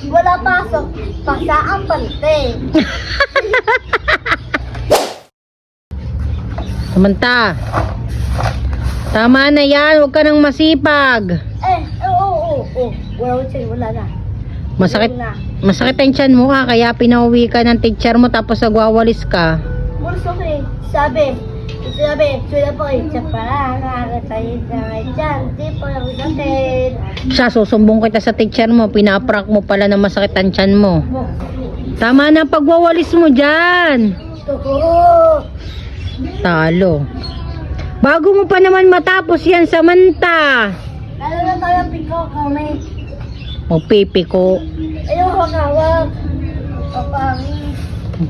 wala pasok, pasa ang pante. Samantha, tama na yan, huwag ka nang masipag. Oo. Wala na. Masakit, Wala na. masakit ang tiyan mo ha, kaya pinauwi ka ng teacher mo tapos nagwawalis ka. Bulso ko eh. Sabi, suya po eh, siya pala, nakakatayin na kayo dyan, di po lang sakit. Siya, susumbong kita sa teacher mo, pinaprank mo pala na masakit ang tiyan mo. Tama na ang pagwawalis mo dyan. Tuko! Talo. Bago mo pa naman matapos yan, Samantha. Lalo na tayo piko kami. Magpipi ko. Ayun, hawak. Kapangin.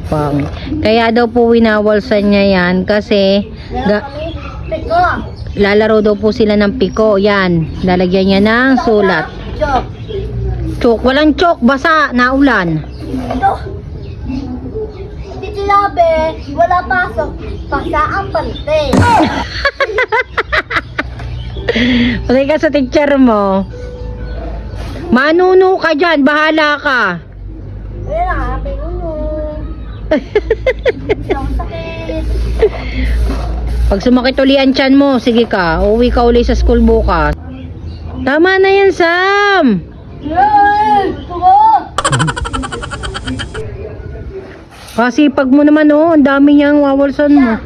Pang. Kaya daw po winawalsan niya yan kasi Meron kami piko. lalaro daw po sila ng piko. Yan. Lalagyan niya ng sulat. Chok. Chok. Walang chok. Basa. Naulan. Ito. Hindi sinabi, wala pasok, pasa ang pante. Patay ka sa teacher mo. Manuno ka dyan. Bahala ka. Ayun na, pinuno. Ang sakit. Pag sumakit uli ang tiyan mo, sige ka. Uwi ka uli sa school bukas. Tama na yan, Sam. Yay! Tuko! Kasi pag mo naman, oh, ang dami niyang wawalsan mo.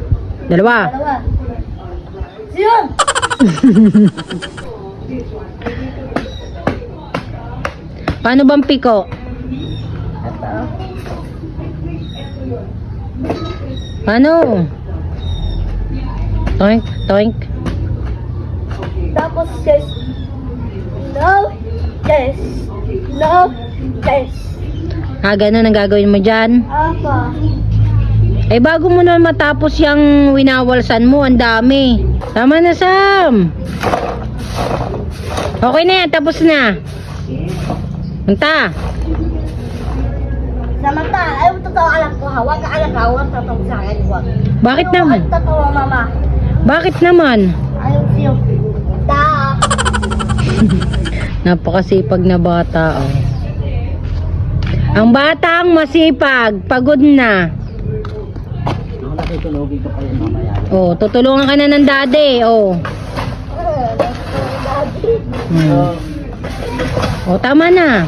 Dalawa. Dalawa. Siyon! Paano bang piko? Paano? Toink, toink. Tapos yes. No. Yes. No. Yes. Ganun ang gagawin mo dyan. Apa. Eh, bago mo na matapos yung winawalsan mo, ang dami. Tama na, Sam. Okay na yan, tapos na. Manta. Samantha, ayaw totoo anak ko ha. Huwag ka anak ha. Huwag totoo sa akin. Huwag. Bakit naman? Huwag totoo mama. Bakit naman? Ayaw siyo. Da. Napakasipag na bata, oh. Ang batang masipag, pagod na. Oh, tutulungan ka na ng daddy, oh. Oh, tama na.